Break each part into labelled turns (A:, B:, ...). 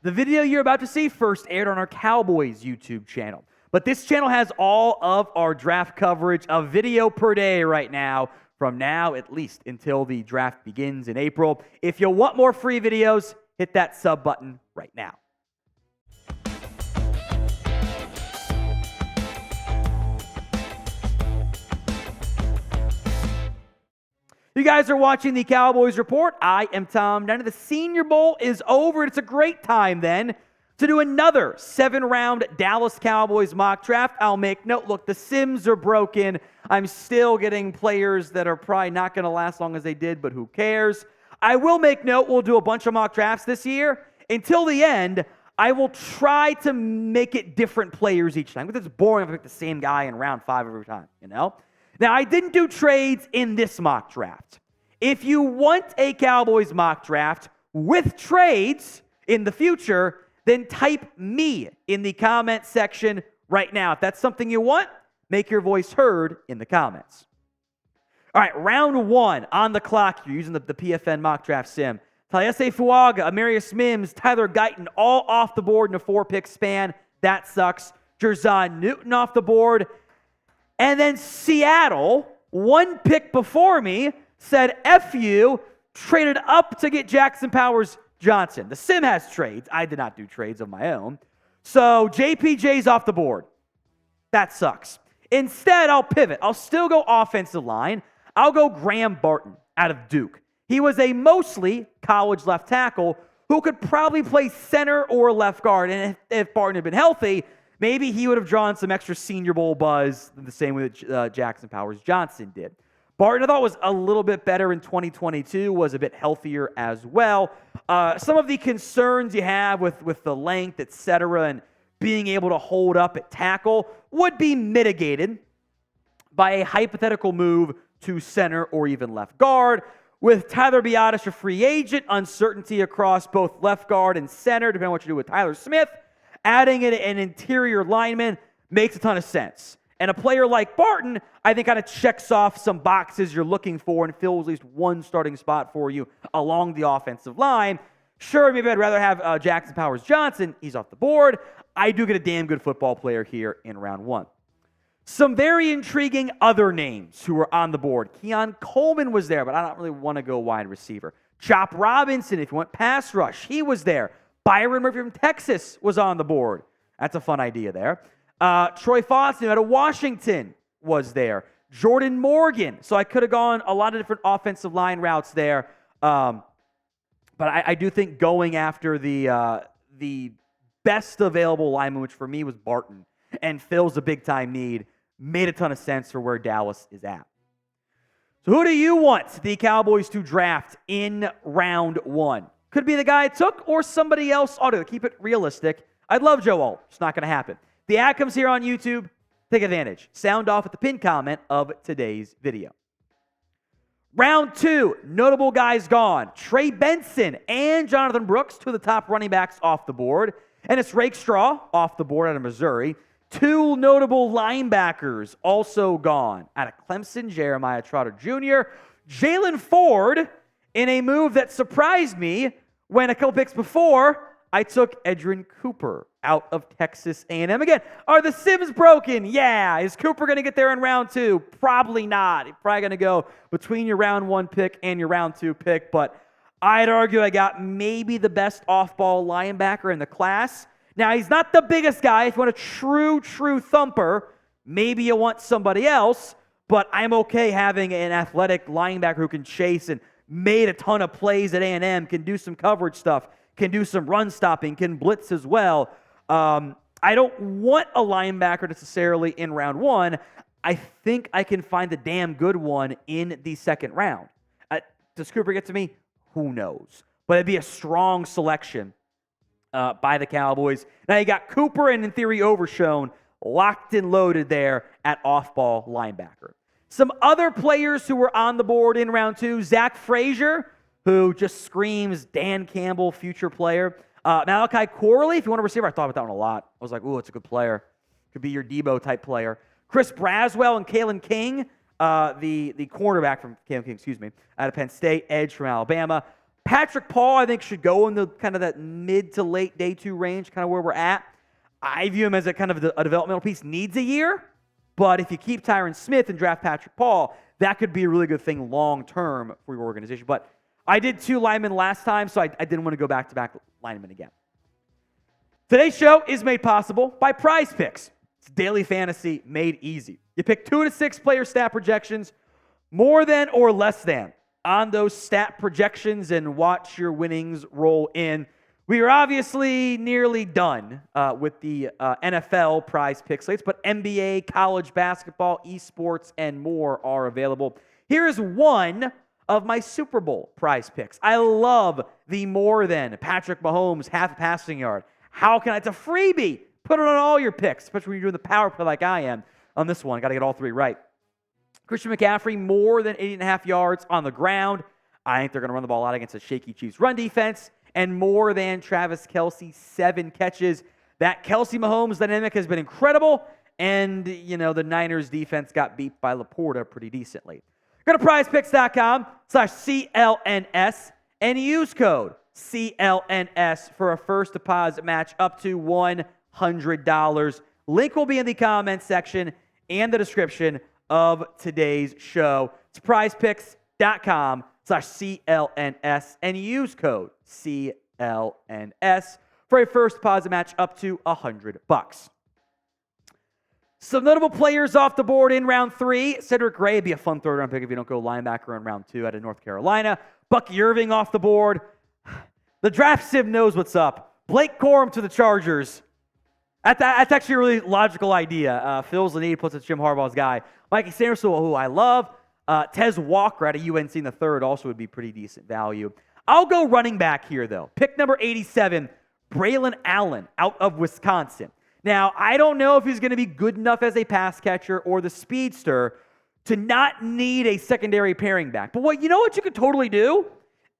A: The video you're about to see first aired on our Cowboys YouTube channel. But this channel has all of our draft coverage, a video per day right now, from now at least until the draft begins in April. If you want more free videos, hit that sub button right now. You guys are watching the Cowboys Report. I am Tom Downey. The Senior Bowl is over. It's a great time then to do another 7-round Dallas Cowboys mock draft. I'll make note, look, the sims are broken. I'm still getting players that are probably not going to last long as they did, but who cares? I will make note, we'll do a bunch of mock drafts this year. Until the end, I will try to make it different players each time, because it's boring if I pick the same guy in round 5 every time, you know? Now, I didn't do trades in this mock draft. If you want a Cowboys mock draft with trades in the future, then type me in the comment section right now. If that's something you want, make your voice heard in the comments. All right, round 1 on the clock. You're using the PFN mock draft sim. Taiyese Fuaga, Amarius Mims, Tyler Guyton, all off the board in a 4-pick span. That sucks. Jerzon Newton off the board. And then Seattle, 1 pick before me, said F you, traded up to get Jackson Powers-Johnson. The sim has trades. I did not do trades of my own. So JPJ's off the board. That sucks. Instead, I'll pivot. I'll still go offensive line. I'll go Graham Barton out of Duke. He was a mostly college left tackle who could probably play center or left guard. And if Barton had been healthy, maybe he would have drawn some extra Senior Bowl buzz the same way that Jackson Powers-Johnson did. Barton, I thought, was a little bit better in 2022, was a bit healthier as well. Some of the concerns you have with the length, et cetera, and being able to hold up at tackle would be mitigated by a hypothetical move to center or even left guard. With Tyler Biadasz a free agent, uncertainty across both left guard and center, depending on what you do with Tyler Smith, adding an interior lineman makes a ton of sense. And a player like Barton, I think, kind of checks off some boxes you're looking for and fills at least one starting spot for you along the offensive line. Sure, maybe I'd rather have Jackson Powers-Johnson. He's off the board. I do get a damn good football player here in round 1. Some very intriguing other names who were on the board. Keon Coleman was there, but I don't really want to go wide receiver. Chop Robinson, if you want pass rush, he was there. Byron Murphy from Texas was on the board. That's a fun idea there. Troy Foston out of Washington was there. Jordan Morgan. So I could have gone a lot of different offensive line routes there. But I do think going after the best available lineman, which for me was Barton, and fills a big-time need, made a ton of sense for where Dallas is at. So who do you want the Cowboys to draft in round 1? Could be the guy I took or somebody else. To keep it realistic, I'd love Joe Alt. It's not going to happen. The ad comes here on YouTube. Take advantage. Sound off at the pinned comment of today's video. Round 2, notable guys gone. Trey Benson and Jonathan Brooks, 2 of the top running backs off the board. And it's Rakestraw off the board out of Missouri. 2 notable linebackers also gone. Out of Clemson, Jeremiah Trotter Jr. Jalen Ford, in a move that surprised me when a couple picks before, I took Edgerrin Cooper out of Texas A&M. Again, are the sims broken? Yeah. Is Cooper going to get there in round 2? Probably not. He's probably going to go between your round 1 pick and your round 2 pick, but I'd argue I got maybe the best off-ball linebacker in the class. Now, he's not the biggest guy. If you want a true thumper, maybe you want somebody else, but I'm okay having an athletic linebacker who can chase and made a ton of plays at A&M, can do some coverage stuff, can do some run stopping, can blitz as well. I don't want a linebacker necessarily in round 1. I think I can find a damn good one in the second round. Does Cooper get to me? Who knows? But it'd be a strong selection by the Cowboys. Now you got Cooper and, in theory, Overshown locked and loaded there at off-ball linebacker. Some other players who were on the board in round 2, Zach Frazier, who just screams Dan Campbell, future player. Malachi Corley, if you want a receiver, I thought about that one a lot. I was like, ooh, it's a good player. Could be your Debo-type player. Chris Braswell and Kalen King, the cornerback from Kalen King, out of Penn State, edge from Alabama. Patrick Paul, I think, should go in the kind of that mid to late day 2 range, kind of where we're at. I view him as a kind of a developmental piece. Needs a year, but if you keep Tyron Smith and draft Patrick Paul, that could be a really good thing long-term for your organization. But I did 2 linemen last time, so I didn't want to go back-to-back linemen again. Today's show is made possible by Prize Picks. It's daily fantasy made easy. You pick 2 to 6 player stat projections, more than or less than, on those stat projections and watch your winnings roll in. We are obviously nearly done with the NFL Prize Pick slates, but NBA, college basketball, esports, and more are available. Here is one of my Super Bowl Prize Picks. I love the more than Patrick Mahomes half a passing yard. It's a freebie. Put it on all your picks, especially when you're doing the power play like I am on this one. Got to get all 3 right. Christian McCaffrey, more than 8.5 yards on the ground. I think they're going to run the ball out against a shaky Chiefs run defense. And more than Travis Kelce, 7 catches. That Kelce-Mahomes dynamic has been incredible. And, the Niners defense got beat by Laporta pretty decently. Go to prizepicks.com/CLNS and use code CLNS for a first deposit match up to $100. Link will be in the comments section and the description of today's show. It's prizepicks.com/CLNS and use code CLNS for a first deposit match up to $100. Some notable players off the board in round 3. Cedric Gray would be a fun third-round pick if you don't go linebacker in round 2 out of North Carolina. Bucky Irving off the board. The draft sim knows what's up. Blake Corum to the Chargers. That's actually a really logical idea. Fills the need, puts it Jim Harbaugh's guy. Mikey Sanderson, who I love. Tez Walker out of UNC in the third also would be pretty decent value. I'll go running back here, though. Pick number 87, Braylon Allen out of Wisconsin. Now, I don't know if he's going to be good enough as a pass catcher or the speedster to not need a secondary pairing back. But what you could totally do?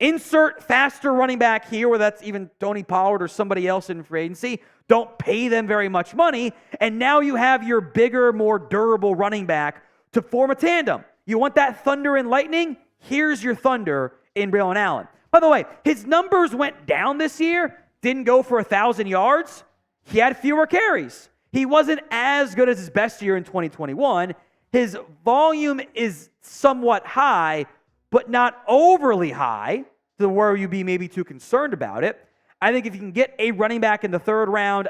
A: Insert faster running back here, whether that's even Tony Pollard or somebody else in free agency. Don't pay them very much money. And now you have your bigger, more durable running back to form a tandem. You want that thunder and lightning? Here's your thunder in Braylon Allen. By the way, his numbers went down this year. Didn't go for 1,000 yards. He had fewer carries. He wasn't as good as his best year in 2021. His volume is somewhat high, but not overly high to where you'd be maybe too concerned about it. I think if you can get a running back in the 3rd round,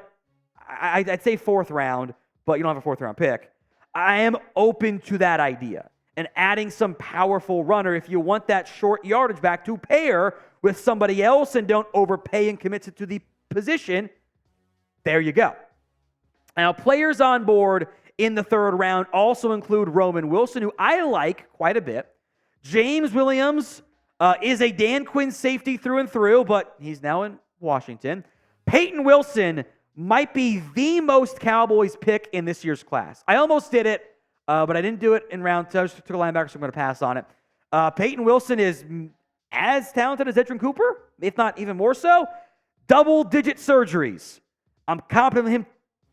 A: I'd say 4th round, but you don't have a 4th round pick. I am open to that idea and adding some powerful runner if you want that short yardage back to pair with somebody else and don't overpay and commit to the position. There you go. Now, players on board in the 3rd round also include Roman Wilson, who I like quite a bit. James Williams is a Dan Quinn safety through and through, but he's now in Washington. Peyton Wilson might be the most Cowboys pick in this year's class. I almost did it, but I didn't do it in round 2. I just took a linebacker, so I'm going to pass on it. Peyton Wilson is as talented as Edgerrin Cooper, if not even more so. Double-digit surgeries. I'm confident in him.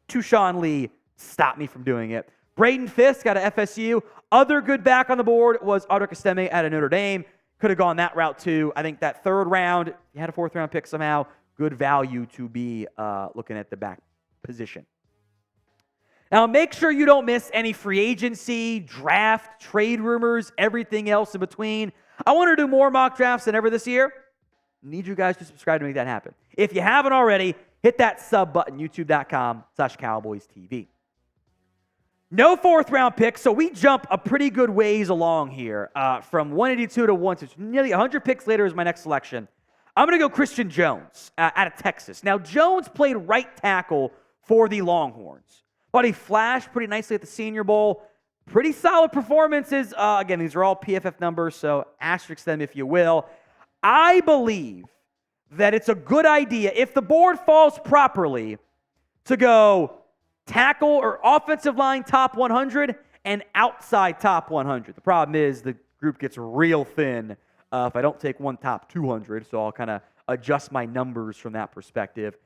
A: Tushawn Lee stopped me from doing it. Braden Fisk out of FSU. Other good back on the board was Audric Estime out of Notre Dame. Could have gone that route too. I think that 3rd round, you had a 4th round pick somehow. Good value to be looking at the back position. Now, make sure you don't miss any free agency, draft, trade rumors, everything else in between. I want to do more mock drafts than ever this year. Need you guys to subscribe to make that happen. If you haven't already, hit that sub button, youtube.com/CowboysTV. No 4th round pick, so we jump a pretty good ways along here from 182 to 160. Nearly 100 picks later is my next selection. I'm going to go Christian Jones out of Texas. Now, Jones played right tackle for the Longhorns, but he flashed pretty nicely at the Senior Bowl. Pretty solid performances. Again, these are all PFF numbers, so asterisk them if you will. I believe that it's a good idea, if the board falls properly, to go tackle or offensive line top 100 and outside top 100. The problem is the group gets real thin if I don't take one top 200, so I'll kind of adjust my numbers from that perspective.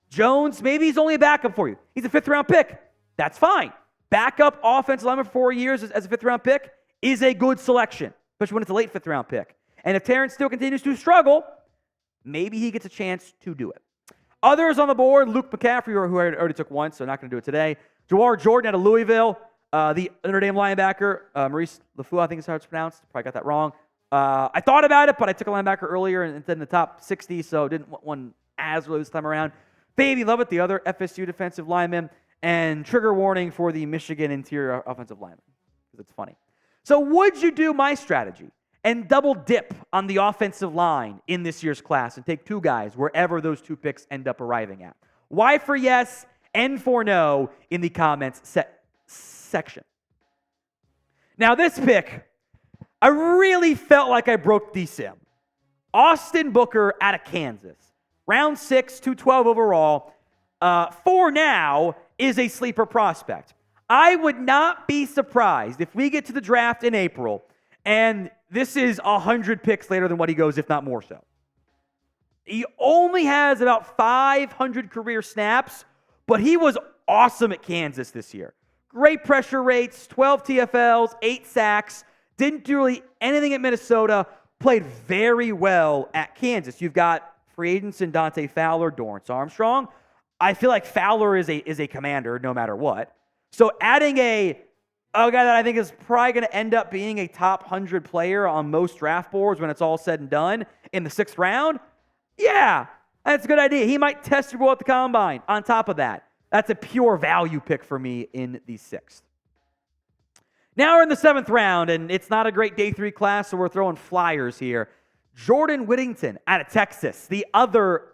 A: Jones, maybe he's only a backup for you. He's a 5th round pick. That's fine. Backup offensive lineman for 4 years as a 5th round pick is a good selection, especially when it's a late 5th round pick. And if Terrence still continues to struggle, maybe he gets a chance to do it. Others on the board, Luke McCaffrey, who I already took once, so not going to do it today. Jawar Jordan out of Louisville, the Notre Dame linebacker, Maurice LaFleur, I think is how it's pronounced. Probably got that wrong. I thought about it, but I took a linebacker earlier and it's in the top 60, so didn't want one as really this time around. Baby Lovett, the other FSU defensive lineman, and trigger warning for the Michigan interior offensive lineman, because it's funny. So would you do my strategy and double dip on the offensive line in this year's class and take two guys wherever those two picks end up arriving at? Y for yes, N for no in the comments section. Now this pick, I really felt like I broke the sim. Austin Booker out of Kansas. Round 6, 212 overall. For now, is a sleeper prospect. I would not be surprised if we get to the draft in April and this is 100 picks later than what he goes, if not more so. He only has about 500 career snaps, but he was awesome at Kansas this year. Great pressure rates, 12 TFLs, 8 sacks, didn't do really anything at Minnesota, played very well at Kansas. You've got free agents in Dante Fowler, Dorrance Armstrong. I feel like Fowler is a commander no matter what. So adding a guy that I think is probably going to end up being a top 100 player on most draft boards when it's all said and done in the 6th round, yeah, that's a good idea. He might test your ball at the combine. On top of that, that's a pure value pick for me in the 6th. Now we're in the 7th round, and it's not a great day 3 class, so we're throwing flyers here. Jordan Whittington out of Texas, the other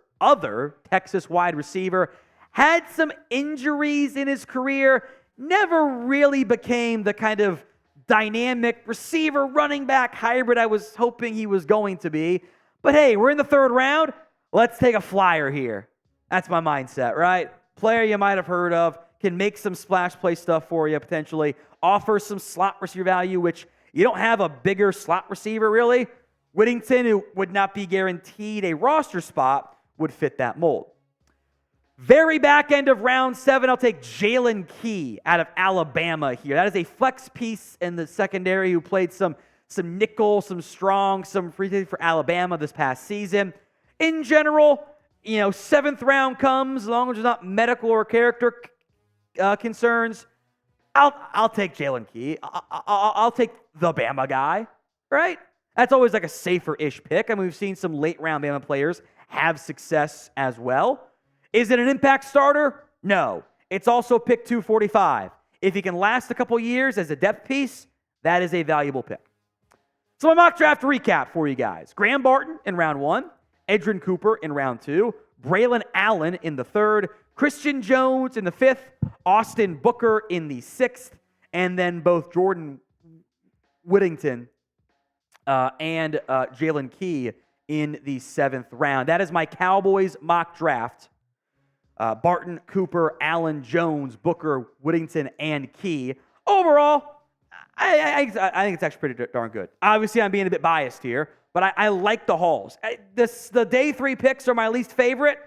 A: Texas wide receiver, had some injuries in his career, never really became the kind of dynamic receiver running back hybrid I was hoping he was going to be. But hey, we're in the 3rd round. Let's take a flyer here. That's my mindset, right? Player you might have heard of, can make some splash play stuff for you potentially, offer some slot receiver value, which you don't have a bigger slot receiver really. Whittington, who would not be guaranteed a roster spot, would fit that mold. Very back end of round 7, I'll take Jalen Key out of Alabama here. That is a flex piece in the secondary who played some nickel, some strong, some free safety for Alabama this past season. In general, 7th round comes, as long as there's not medical or character concerns, I'll take Jalen Key. I'll take the Bama guy, right? That's always like a safer-ish pick. I mean, we've seen some late-round Bama players have success as well. Is it an impact starter? No. It's also pick 245. If he can last a couple years as a depth piece, that is a valuable pick. So my mock draft recap for you guys. Graham Barton in round 1, Edgerrin Cooper in round 2, Braylon Allen in the 3rd, Christian Jones in the 5th, Austin Booker in the 6th, and then both Jordan Whittington and Jalen Key in the 7th round. That is my Cowboys mock draft. Barton, Cooper, Allen, Jones, Booker, Whittington, and Key. Overall, I think it's actually pretty darn good. Obviously, I'm being a bit biased here, but I like the hauls. The day 3 picks are my least favorite.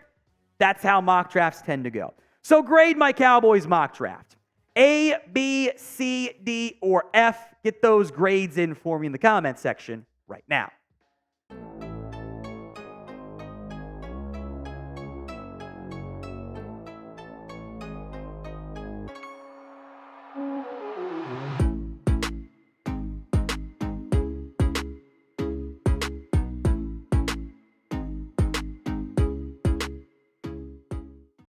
A: That's how mock drafts tend to go. So grade my Cowboys mock draft. A, B, C, D, or F. Get those grades in for me in the comment section right now.